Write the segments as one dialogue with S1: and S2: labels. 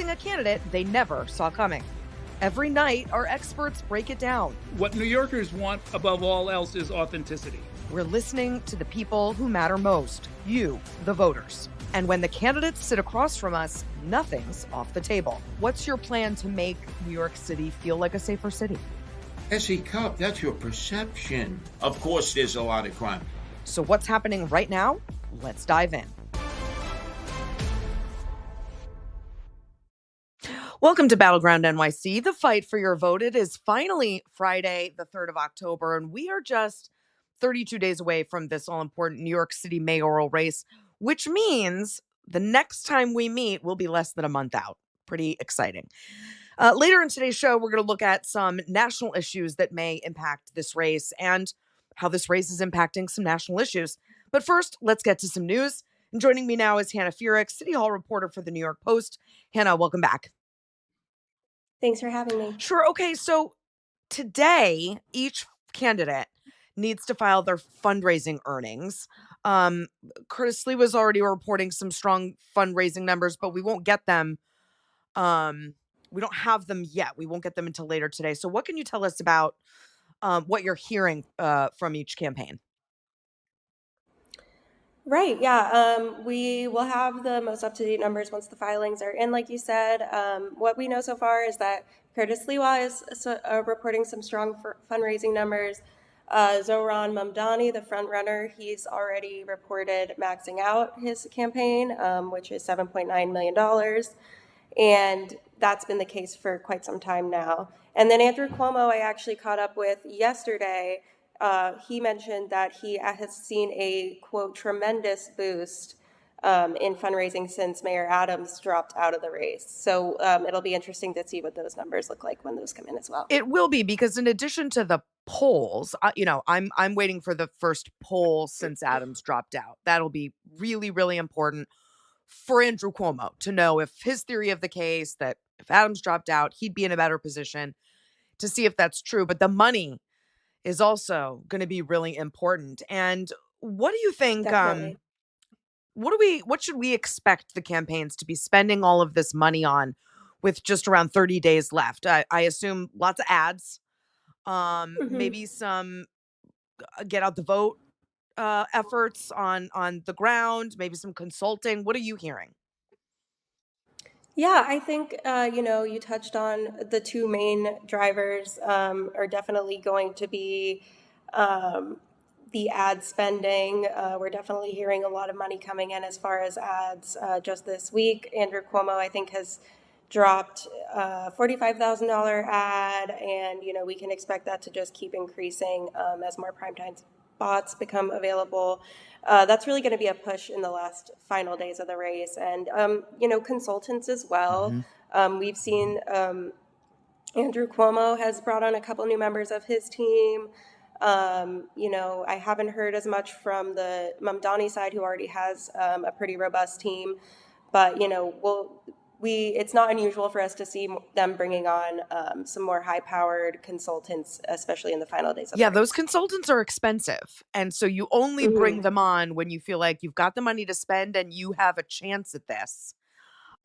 S1: predicting a candidate they never saw coming. Every night, our experts break it down.
S2: What New Yorkers want above all else is authenticity.
S1: We're listening to the people who matter most, you, the voters. And when the candidates sit across from us, nothing's off the table. What's your plan to make New York City feel like a safer city?
S3: S.E. Cupp, that's your perception. Of course there's a lot of crime.
S1: So what's happening right now? Let's dive in. Welcome to Battleground NYC. The fight for your vote. It is finally Friday, the 3rd of October, and we are just 32 days away from this all-important New York City mayoral race, which means the next time we meet will be less than a month out. Pretty exciting. Later in today's show, we're going to look at some national issues that may impact this race and how this race is impacting some national issues. But first, let's get to some news. And joining me now is Hannah Fierick, City Hall reporter for the New York Post. Hannah, welcome back.
S4: Thanks for having me.
S1: Sure. Okay. So today, each candidate needs to file their fundraising earnings. Curtis Lee was already reporting some strong fundraising numbers, but we won't get them. We don't have them yet. We won't get them until later today. So what can you tell us about what you're hearing from each campaign?
S4: Right. Yeah. We will have the most up-to-date numbers once the filings are in, like you said. What we know so far is that Curtis Lewa is reporting some strong fundraising numbers. Zohran Mamdani, the front runner, he's already reported maxing out his campaign, which is $7.9 million. And that's been the case for quite some time now. And then Andrew Cuomo, I actually caught up with yesterday. He mentioned that he has seen a, quote, tremendous boost in fundraising since Mayor Adams dropped out of the race. So it'll be interesting to see what those numbers look like when those come in as well.
S1: It will be, because in addition to the polls, I'm waiting for the first poll since Adams dropped out. That'll be really, really important for Andrew Cuomo to know if his theory of the case that if Adams dropped out, he'd be in a better position, to see if that's true. But the money is also going to be really important. And what do you think?
S4: Definitely.
S1: What should we expect the campaigns to be spending all of this money on with just around 30 days left? I assume lots of ads, maybe some get out the vote efforts on the ground, maybe some consulting. What are you hearing?
S4: Yeah, I think, you touched on the two main drivers are definitely going to be the ad spending. We're definitely hearing a lot of money coming in as far as ads. Just this week, Andrew Cuomo, I think, has dropped a $45,000 ad, and, we can expect that to just keep increasing as more primetime spots become available. That's really going to be a push in the last final days of the race. And, consultants as well. We've seen Andrew Cuomo has brought on a couple new members of his team. I haven't heard as much from the Mamdani side, who already has a pretty robust team. But, it's not unusual for us to see them bringing on some more high-powered consultants, especially in the final days of the race.
S1: Those consultants are expensive. And so you only bring them on when you feel like you've got the money to spend and you have a chance at this.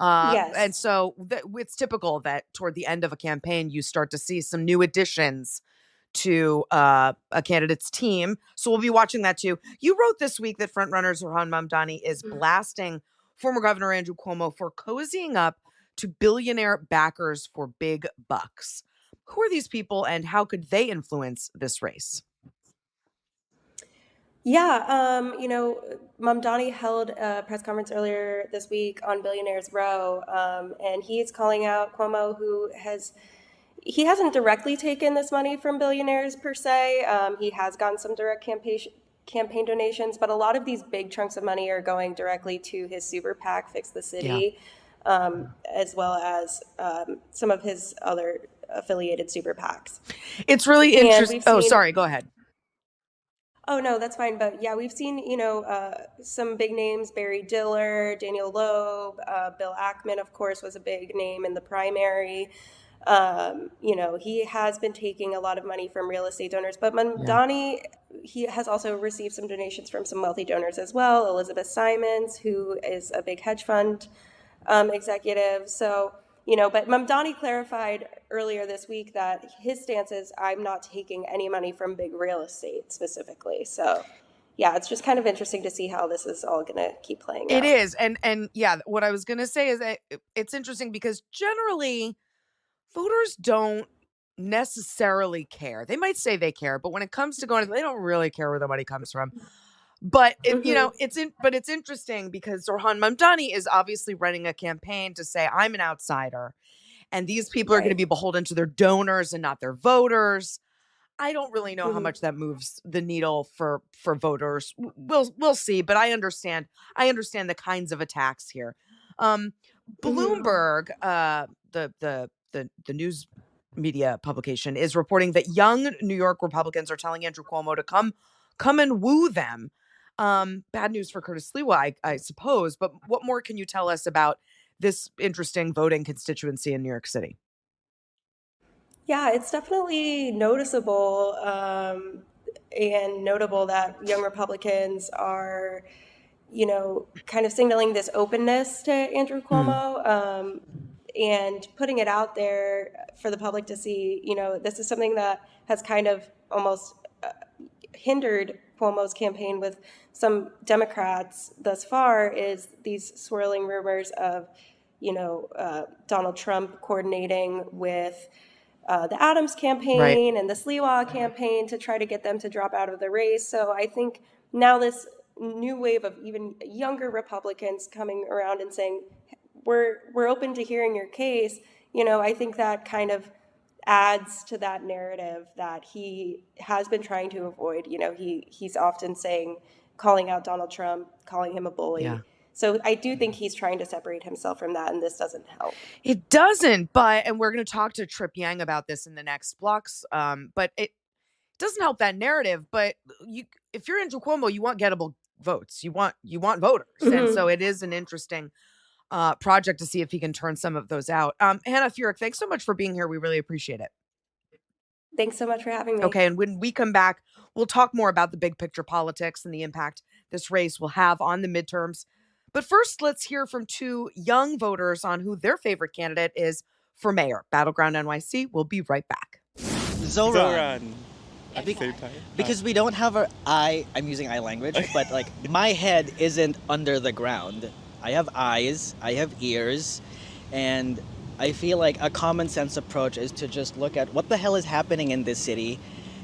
S4: Yes.
S1: And so it's typical that toward the end of a campaign, you start to see some new additions to a candidate's team. So we'll be watching that too. You wrote this week that frontrunner Zohran Mamdani is blasting former Governor Andrew Cuomo for cozying up to billionaire backers for big bucks. Who are these people and how could they influence this race?
S4: Yeah, Mamdani held a press conference earlier this week on Billionaires Row, and he's calling out Cuomo, he hasn't directly taken this money from billionaires per se. He has gotten some direct campaign donations, but a lot of these big chunks of money are going directly to his super PAC, Fix the City, as well as some of his other affiliated super PACs.
S1: It's really interesting. Oh, sorry, go ahead.
S4: Oh, no, that's fine. But yeah, we've seen, some big names, Barry Diller, Daniel Loeb, Bill Ackman, of course, was a big name in the primary. He has been taking a lot of money from real estate donors, but Mamdani, he has also received some donations from some wealthy donors as well. Elizabeth Simons, who is a big hedge fund executive. So But Mamdani clarified earlier this week that his stance is, I'm not taking any money from big real estate specifically. So, yeah, it's just kind of interesting to see how this is all going to keep playing
S1: It
S4: out.
S1: is. And yeah, what I was going to say is that it's interesting because generally voters don't necessarily care. They might say they care, but when it comes to going, they don't really care where the money comes from. But
S4: Hmm.
S1: it's interesting because Orhan Mamdani is obviously running a campaign to say I'm an outsider and these people are going to
S4: Right.
S1: be beholden to their donors and not their voters. I don't really know how
S4: Hmm.
S1: much that moves the needle for voters. We'll see, but I understand the kinds of attacks here. Um,
S4: Hmm.
S1: Bloomberg, the news media publication, is reporting that young New York Republicans are telling Andrew Cuomo to come and woo them. Bad news for Curtis Lewa, I suppose. But what more can you tell us about this interesting voting constituency in New York City?
S4: Yeah, it's definitely noticeable and notable that young Republicans are, kind of signaling this openness to Andrew
S1: Hmm.
S4: Cuomo, and putting it out there for the public to see. This is something that has kind of almost hindered Cuomo's campaign with some Democrats thus far, is these swirling rumors of, Donald Trump coordinating with the Adams
S1: Right.
S4: campaign and the Sliwa campaign to try to get them to drop out of the race. So I think now this new wave of even younger Republicans coming around and saying, we're open to hearing your case. I think that kind of adds to that narrative that he has been trying to avoid. He's often saying, calling out Donald Trump, calling him a
S1: Yeah.
S4: bully. So I do think he's trying to separate himself from that, and this doesn't help.
S1: It doesn't, but and we're going to talk to Trip Yang about this in the next blocks. But it doesn't help that narrative. But if you're into Cuomo, you want gettable votes. You want voters, and so
S4: Hmm.
S1: it is an interesting project to see if he can turn some of those out. Hannah Fierick, thanks so much for being here. We really appreciate it.
S4: Thanks so much for having me.
S1: Okay, and when we come back, we'll talk more about the big picture politics and the impact this race will have on the midterms. But first, let's hear from two young voters on who their favorite candidate is for mayor. Battleground NYC. We'll be right back.
S5: Zoran.
S6: Zoran at the same time.
S5: Because we don't have our I'm using I language, but like my head isn't under the ground. I have eyes, I have ears, and I feel like a common sense approach is to just look at what the hell is happening in this city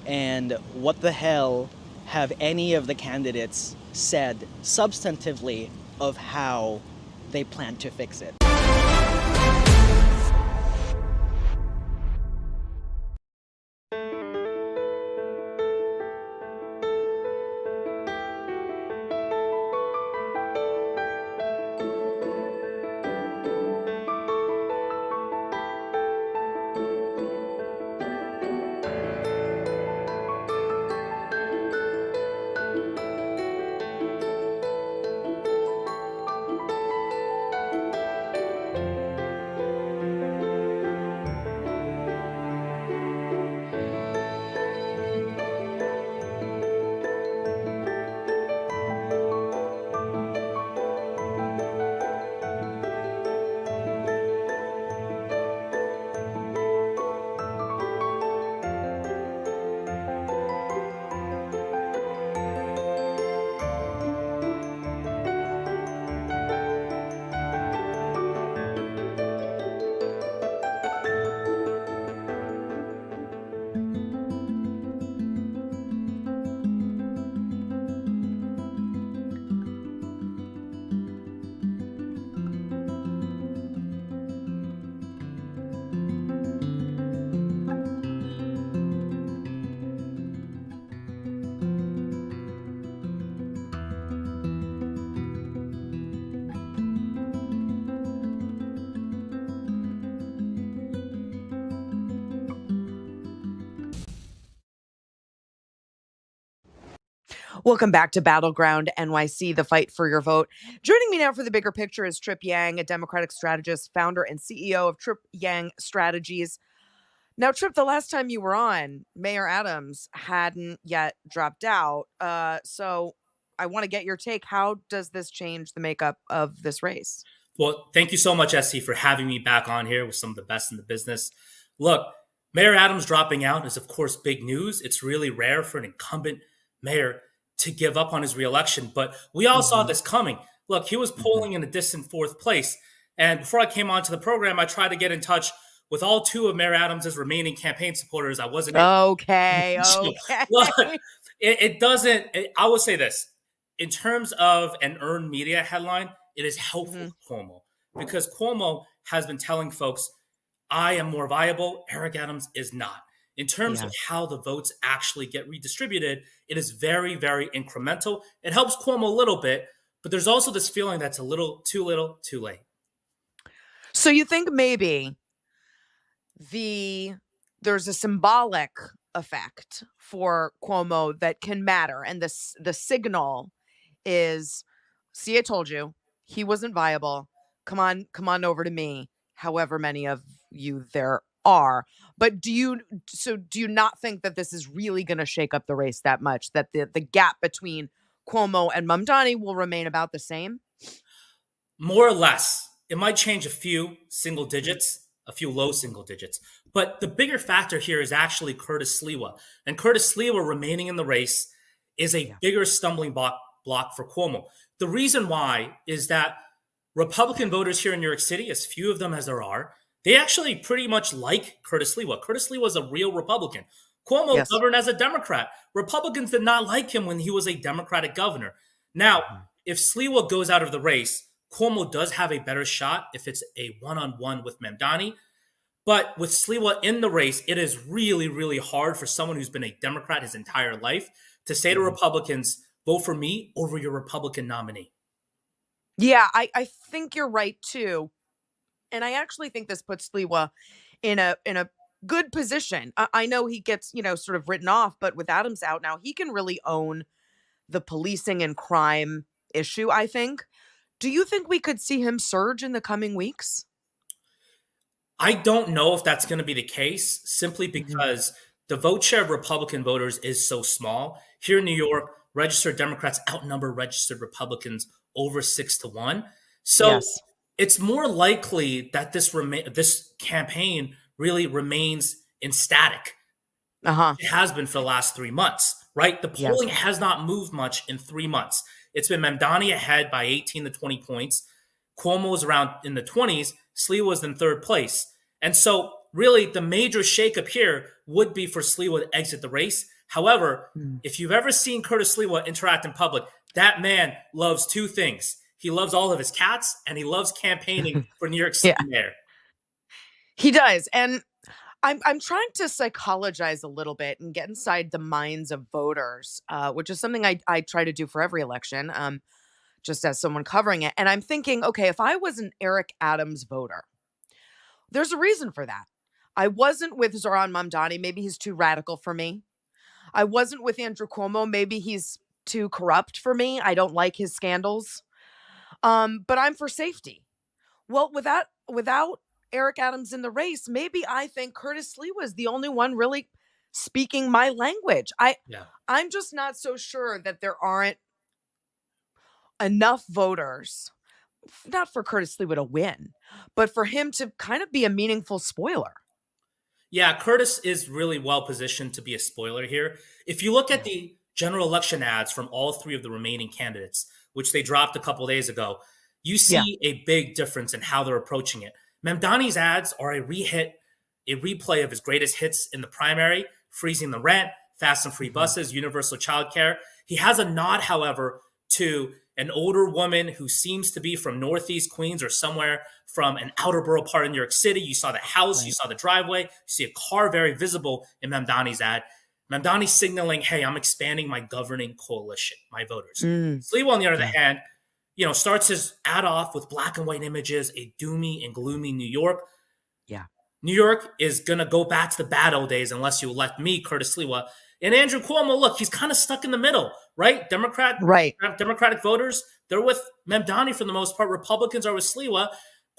S5: and what the hell have any of the candidates said substantively of how they plan to fix it.
S1: Welcome back to Battleground NYC, the fight for your vote. Joining me now for the bigger picture is Trip Yang, a Democratic strategist, founder and CEO of Trip Yang Strategies. Now, Trip, the last time you were on, Mayor Adams hadn't yet dropped out. So I want to get your take. How does this change the makeup of this race?
S6: Well, thank you so much, SC, for having me back on here with some of the best in the business. Look, Mayor Adams dropping out is, of course, big news. It's really rare for an incumbent mayor to give up on his reelection, but we all saw this coming. Look, he was polling in a distant fourth place. And before I came onto the program, I tried to get in touch with all two of Mayor Adams' remaining campaign supporters. I wasn't able
S1: Okay.
S6: to. Look, it doesn't, I will say this. In terms of an earned media headline, it is helpful for Cuomo because Cuomo has been telling folks, I am more viable. Eric Adams is not. In terms of how the votes actually get redistributed, it is very, very incremental. It helps Cuomo a little bit, but there's also this feeling that's a little, too late.
S1: So you think maybe there's a symbolic effect for Cuomo that can matter, and the signal is, see, I told you he wasn't viable. Come on over to me. However many of you there are. But do you not think that this is really going to shake up the race that much? That the gap between Cuomo and Mamdani will remain about the same?
S6: More or less. It might change a few single digits, a few low single digits. But the bigger factor here is actually Curtis Sliwa. And Curtis Sliwa remaining in the race is a bigger stumbling block for Cuomo. The reason why is that Republican voters here in New York City, as few of them as there are, they actually pretty much like Curtis Sliwa. Curtis Sliwa is a real Republican. Cuomo governed as a Democrat. Republicans did not like him when he was a Democratic governor. Now, if Sliwa goes out of the race, Cuomo does have a better shot if it's a one-on-one with Mamdani. But with Sliwa in the race, it is really, really hard for someone who's been a Democrat his entire life to say to Republicans, vote for me over your Republican nominee.
S1: Yeah, I think you're right too. And I actually think this puts Sliwa in a good position. I know he gets, sort of written off, but with Adams out now, he can really own the policing and crime issue, I think. Do you think we could see him surge in the coming weeks?
S6: I don't know if that's going to be the case, simply because the vote share of Republican voters is so small. Here in New York, registered Democrats outnumber registered Republicans over 6-1. So it's more likely that this campaign really remains in static. It has been for the last 3 months, right? The polling has not moved much in 3 months. It's been Mamdani ahead by 18 to 20 points. Cuomo was around in the 20s. Sliwa was in third place. And so really the major shakeup here would be for Sliwa to exit the race. However, if you've ever seen Curtis Sliwa interact in public, that man loves two things. He loves all of his cats and he loves campaigning for New York City Mayor.
S1: He does. And I'm trying to psychologize a little bit and get inside the minds of voters, which is something I try to do for every election, just as someone covering it. And I'm thinking, okay, if I was an Eric Adams voter, there's a reason for that. I wasn't with Zohran Mamdani. Maybe he's too radical for me. I wasn't with Andrew Cuomo. Maybe he's too corrupt for me. I don't like his scandals. But I'm for safety. Well, without Eric Adams in the race, maybe I think Curtis Sliwa is the only one really speaking my language. I'm just not so sure that there aren't enough voters, not for Curtis Sliwa to win, but for him to kind of be a meaningful spoiler.
S6: Yeah, Curtis is really well positioned to be a spoiler here. If you look at the general election ads from all three of the remaining candidates, which they dropped a couple days ago, you see a big difference in how they're approaching it. Mamdani's ads are a replay of his greatest hits in the primary, freezing the rent, fast and free buses, universal childcare. He has a nod, however, to an older woman who seems to be from Northeast Queens or somewhere from an outer borough part of New York City. You saw the house, you saw the driveway, you see a car very visible in Mamdani's ad. Mamdani signaling, hey, I'm expanding my governing coalition, my voters. Sliwa, on the other hand, starts his ad off with black and white images, a doomy and gloomy New York. New York is going to go back to the bad old days unless you elect me, Curtis Sliwa. And Andrew Cuomo, look, he's kind of stuck in the middle, right? Democratic voters, they're with Mamdani for the most part. Republicans are with Sliwa.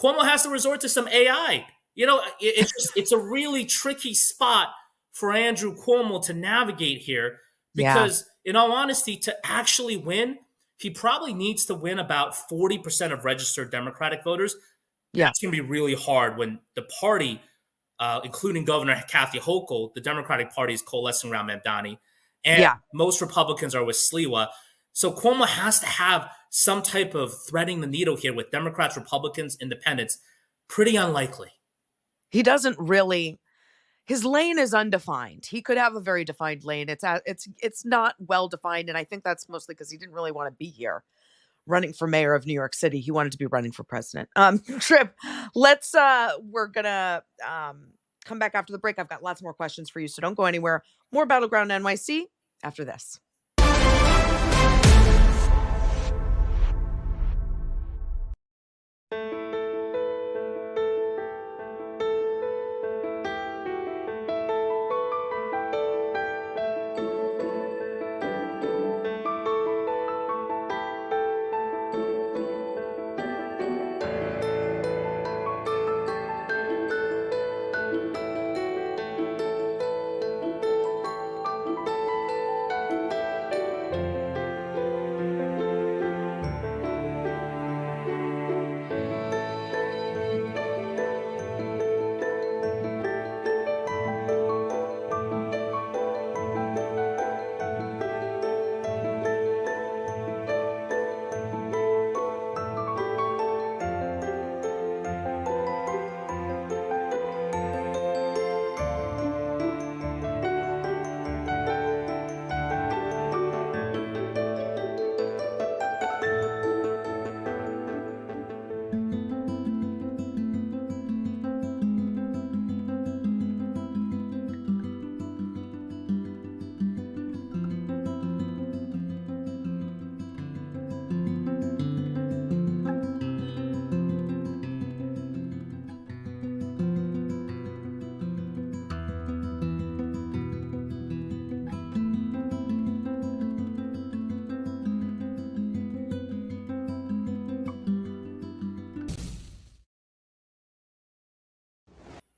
S6: Cuomo has to resort to some AI. It's a really tricky spot for Andrew Cuomo to navigate here because, in all honesty, to actually win, he probably needs to win about 40% of registered Democratic voters.
S1: Yeah.
S6: That's going to be really hard when the party, including Governor Kathy Hochul, the Democratic Party is coalescing around Mamdani, and
S1: Yeah.
S6: most Republicans are with Sliwa. So Cuomo has to have some type of threading the needle here with Democrats, Republicans, Independents. Pretty unlikely.
S1: He doesn't really. His lane is undefined. He could have a very defined lane. It's not well defined, and I think that's mostly because he didn't really want to be here running for mayor of New York City. He wanted to be running for president. Trip, we're gonna come back after the break. I've got lots more questions for you, so don't go anywhere. More Battleground NYC after this.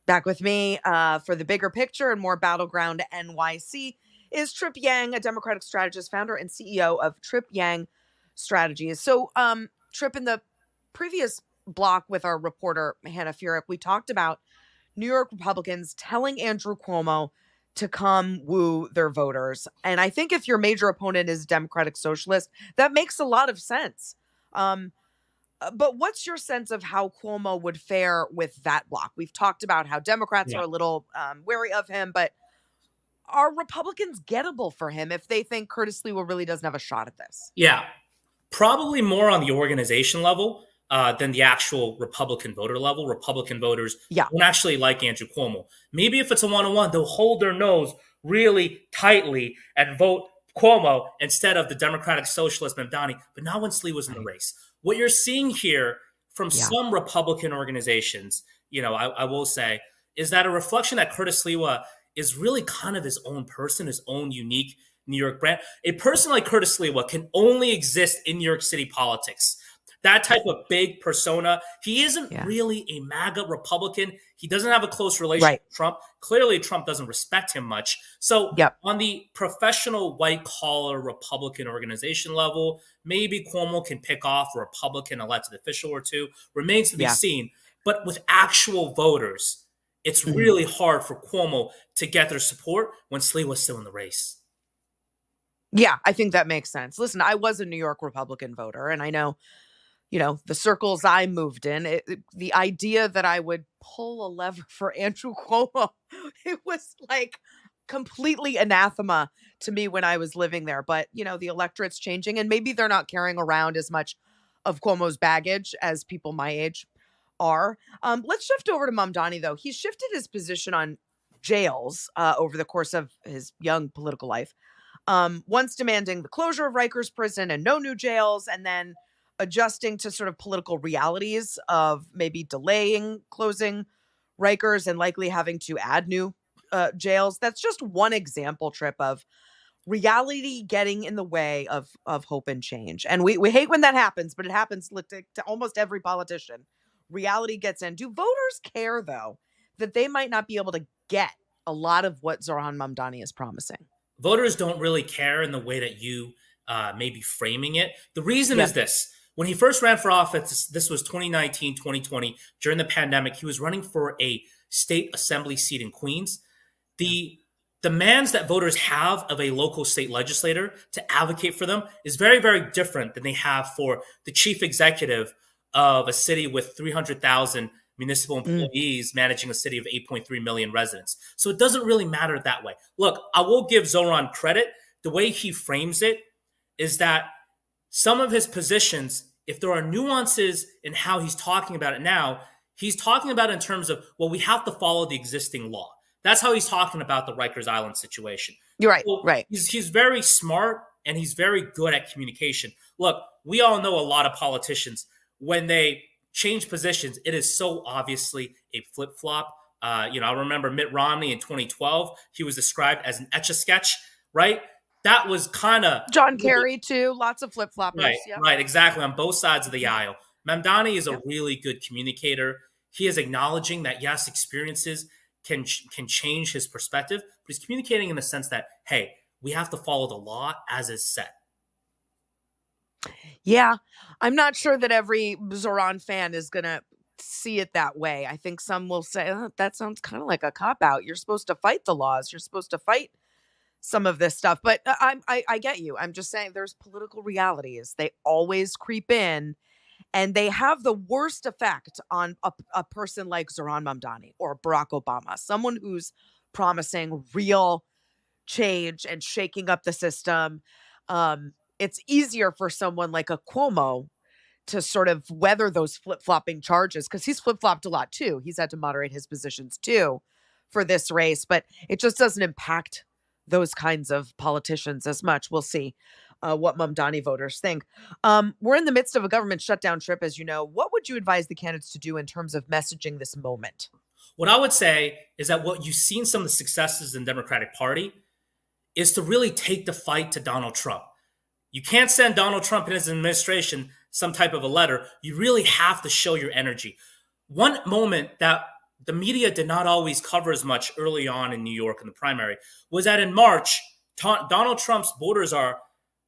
S1: Back with me for the bigger picture and more Battleground NYC is Trip Yang, a Democratic strategist, founder and CEO of Trip Yang Strategies. So, Trip, in the previous block with our reporter, Hannah Fierick, we talked about New York Republicans telling Andrew Cuomo to come woo their voters. And I think if your major opponent is Democratic Socialist, that makes a lot of sense. But what's your sense of how Cuomo would fare with that block? We've talked about how Democrats are a little wary of him, but are Republicans gettable for him if they think Curtis Lewa really doesn't have a shot at this?
S6: Yeah, probably more on the organization level than the actual Republican voter level. Republican voters don't actually like Andrew Cuomo. Maybe if it's a one-on-one, they'll hold their nose really tightly and vote Cuomo instead of the Democratic Socialist Mamdani, but not when Sliwa's in the race. What you're seeing here from some Republican organizations, I will say, is that a reflection that Curtis Sliwa is really kind of his own person, his own unique New York brand. A person like Curtis Sliwa can only exist in New York City politics. That type of big persona. He isn't really a MAGA Republican. He doesn't have a close relationship with Trump. Clearly, Trump doesn't respect him much. So on the professional white-collar Republican organization level, maybe Cuomo can pick off a Republican elected official or two. Remains to be seen. But with actual voters, it's really hard for Cuomo to get their support when Sliwa's still in the race.
S1: Yeah, I think that makes sense. Listen, I was a New York Republican voter, and I know the circles I moved in, the idea that I would pull a lever for Andrew Cuomo, it was like completely anathema to me when I was living there. But, the electorate's changing, and maybe they're not carrying around as much of Cuomo's baggage as people my age are. Let's shift over to Mamdani, though. He's shifted his position on jails over the course of his young political life. Once demanding the closure of Rikers Prison and no new jails, and then adjusting to sort of political realities of maybe delaying closing Rikers and likely having to add new jails. That's just one example, Trip, of reality getting in the way of hope and change. And we hate when that happens, but it happens to almost every politician. Reality gets in. Do voters care, though, that they might not be able to get a lot of what Zohran Mamdani is promising?
S6: Voters don't really care in the way that you maybe framing it. The reason is this. When he first ran for office, this was 2019, 2020, during the pandemic, he was running for a state assembly seat in Queens. The demands that voters have of a local state legislator to advocate for them is very, very different than they have for the chief executive of a city with 300,000 municipal employees managing a city of 8.3 million residents. So it doesn't really matter that way. Look, I will give Zoran credit. The way he frames it is that some of his positions, if there are nuances in how he's talking about it now, he's talking about it in terms of, well, we have to follow the existing law. That's how he's talking about the Rikers Island situation.
S1: You're right,
S6: So
S1: right.
S6: He's very smart and he's very good at communication. Look, we all know a lot of politicians, when they change positions, it is so obviously a flip-flop. I remember Mitt Romney in 2012, he was described as an etch-a-sketch, right? That was kind of
S1: John Kerry too. Lots of flip-floppers.
S6: right,
S1: Yep.
S6: right, exactly, on both sides of the aisle. Mamdani is a really good communicator. He is acknowledging that, yes, experiences can change his perspective, but he's communicating in the sense that, hey, we have to follow the law as is set.
S1: Yeah, I'm not sure that every Zoran fan is going to see it that way. I think some will say, oh, that sounds kind of like a cop-out. You're supposed to fight the laws. You're supposed to fight some of this stuff. But I get you. I'm just saying there's political realities. They always creep in, and they have the worst effect on a person like Zoran Mamdani or Barack Obama, someone who's promising real change and shaking up the system. It's easier for someone like a Cuomo to sort of weather those flip-flopping charges, because he's flip-flopped a lot too. He's had to moderate his positions too for this race, but it just doesn't impact those kinds of politicians as much. We'll see what Mamdani voters think. We're in the midst of a government shutdown trip, as you know. What would you advise the candidates to do in terms of messaging this moment?
S6: What I would say is that what you've seen some of the successes in the Democratic Party is to really take the fight to Donald Trump. You can't send Donald Trump and his administration some type of a letter. You really have to show your energy. One moment that the media did not always cover as much early on in New York in the primary was that in March, Donald Trump's border czar,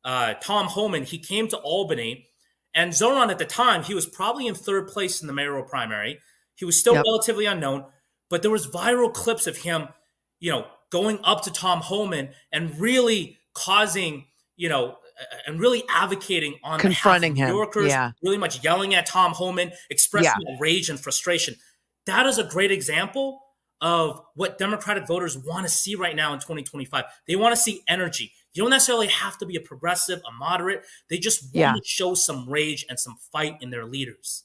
S6: Tom Homan, he came to Albany, and Zoran at the time, he was probably in third place in the mayoral primary. He was still relatively unknown, but there was viral clips of him, going up to Tom Homan and really causing, and really advocating on
S1: confronting
S6: behalf of New Yorkers,
S1: him,
S6: really much yelling at Tom Homan, expressing rage and frustration. That is a great example of what Democratic voters want to see right now in 2025. They want to see energy. You don't necessarily have to be a progressive, a moderate. They just want to show some rage and some fight in their leaders.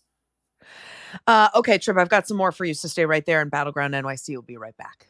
S1: Okay, Trip, I've got some more for you, so stay right there, and Battleground NYC will be right back.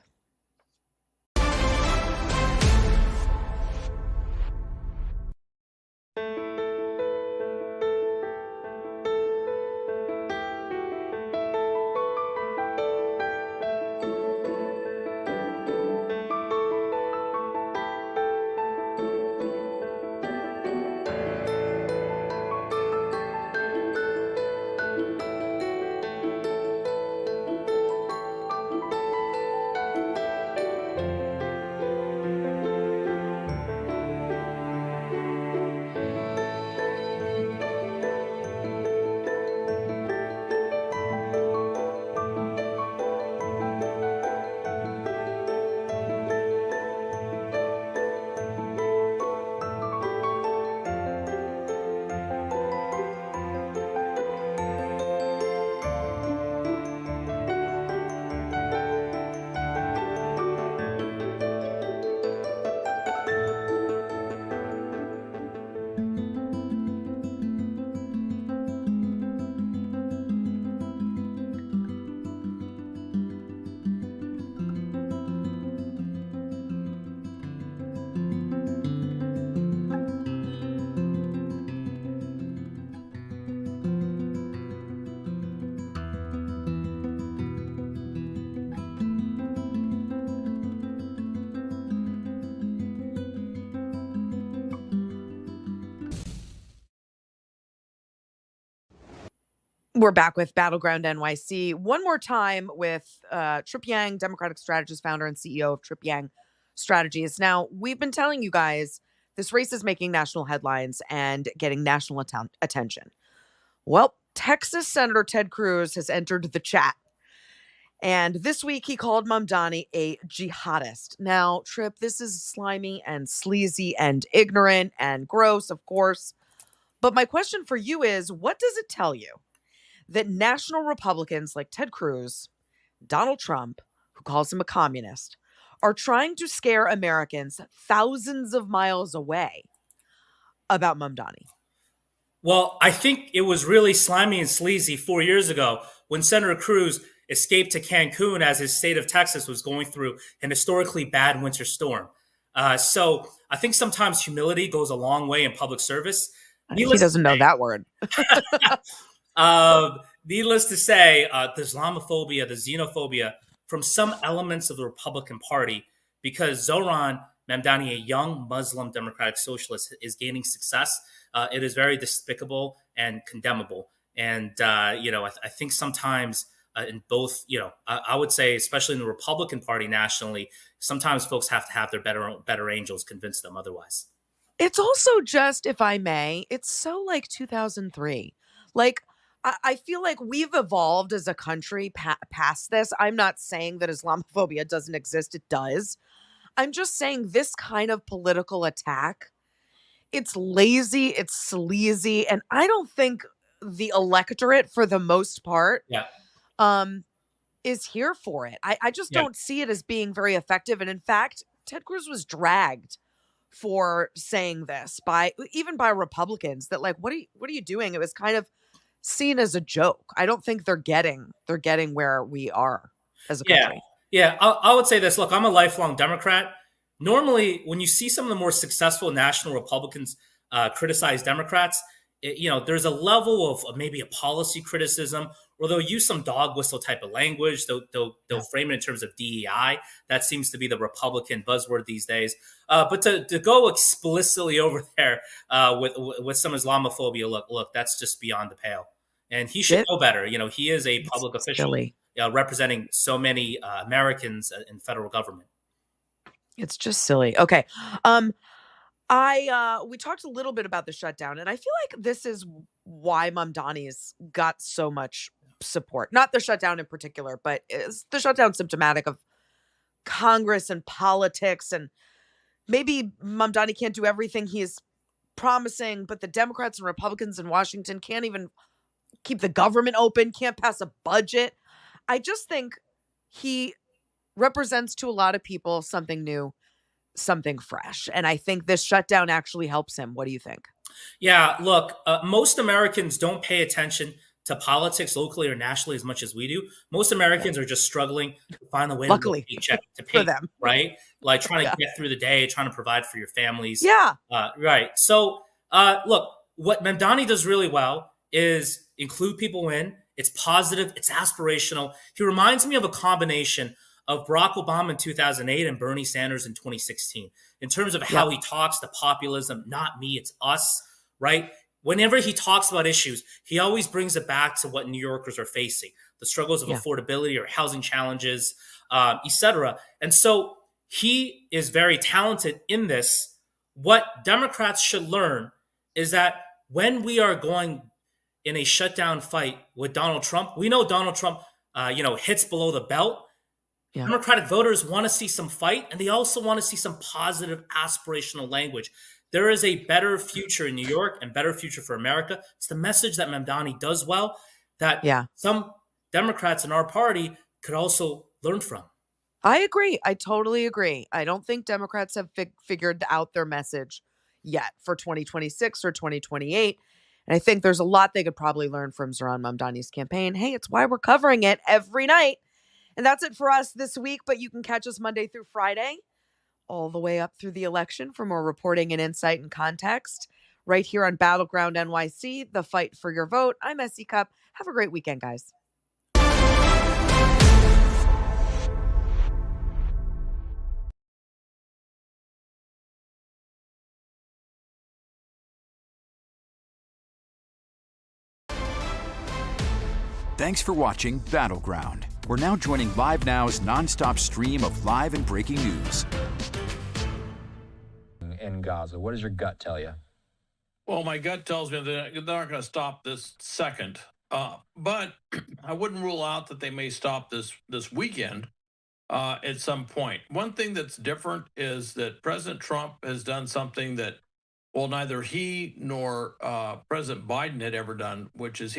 S1: We're back with Battleground NYC. One more time with Trip Yang, Democratic strategist, founder, and CEO of Trip Yang Strategies. Now, we've been telling you guys This race is making national headlines and getting national attention. Well, Texas Senator Ted Cruz has entered the chat. And this week he called Mamdani a jihadist. Now, Trip, this is slimy and sleazy and ignorant and gross, of course. But my question for you is, what does it tell you that national Republicans like Ted Cruz, Donald Trump, who calls him a communist, are trying to scare Americans thousands of miles away about Mamdani?
S6: Well, I think it was really slimy and sleazy 4 years ago when Senator Cruz escaped to Cancun as his state of Texas was going through an historically bad winter storm. So I think sometimes humility goes a long way in public service.
S1: He doesn't know that word.
S6: Needless to say, the Islamophobia, the xenophobia from some elements of the Republican Party, because Zohran Mamdani, a young Muslim democratic socialist, is gaining success. It is very despicable and condemnable. And, I think sometimes in both, I would say, especially in the Republican Party nationally, sometimes folks have to have their better angels convince them otherwise.
S1: It's also just, if I may, it's so like 2003. Like, I feel like we've evolved as a country past this. I'm not saying that Islamophobia doesn't exist. It does. I'm just saying this kind of political attack, it's lazy, it's sleazy, and I don't think the electorate, for the most part, is here for it. I just don't see it as being very effective. And in fact, Ted Cruz was dragged for saying this even by Republicans that, like, what are you doing? It was kind of seen as a joke. I don't think they're getting where we are as a country.
S6: Yeah, I would say this. Look, I'm a lifelong Democrat. Normally, when you see some of the more successful national Republicans criticize Democrats, there's a level of maybe a policy criticism, or they'll use some dog whistle type of language. They'll frame it in terms of DEI. That seems to be the Republican buzzword these days. But to go explicitly over there with some Islamophobia, look, that's just beyond the pale. And he should know better. He is a public official representing so many Americans in federal government.
S1: It's just silly. Okay. We talked a little bit about the shutdown, and I feel like this is why Mamdani's got so much support. Not the shutdown in particular, but is the shutdown symptomatic of Congress and politics? And maybe Mamdani can't do everything he's promising, but the Democrats and Republicans in Washington can't even keep the government open, can't pass a budget. I just think he represents to a lot of people something new, something fresh. And I think this shutdown actually helps him. What do you think? Yeah, look, most Americans don't pay attention to politics locally or nationally as much as we do. Most Americans are just struggling to find a way to paycheck to pay them, right? Like trying to get through the day, trying to provide for your families. Yeah. Right. So, look, what Mamdani does really well is include people in. It's positive. It's aspirational. He reminds me of a combination of Barack Obama in 2008 and Bernie Sanders in 2016 in terms of how he talks to populism, not me, it's us, right? Whenever he talks about issues, he always brings it back to what New Yorkers are facing, the struggles of affordability or housing challenges, etc. And so he is very talented in this. What Democrats should learn is that when we are going in a shutdown fight with Donald Trump, we know Donald Trump, hits below the belt. Yeah. Democratic voters want to see some fight, and they also want to see some positive aspirational language. There is a better future in New York and better future for America. It's the message that Mamdani does well that some Democrats in our party could also learn from. I agree. I totally agree. I don't think Democrats have figured out their message yet for 2026 or 2028. And I think there's a lot they could probably learn from Zohran Mamdani's campaign. Hey, it's why we're covering it every night. And that's it for us this week, but you can catch us Monday through Friday, all the way up through the election for more reporting and insight and context right here on Battleground NYC, the fight for your vote. I'm SC Cupp. Have a great weekend, guys.
S7: Thanks for watching Battleground. We're now joining Live Now's nonstop stream of live and breaking news.
S8: in Gaza? What does your gut tell you?
S9: Well, my gut tells me they're not going to stop this second, but I wouldn't rule out that they may stop this weekend at some point. One thing that's different is that President Trump has done something that, well, neither he nor President Biden had ever done, which is he's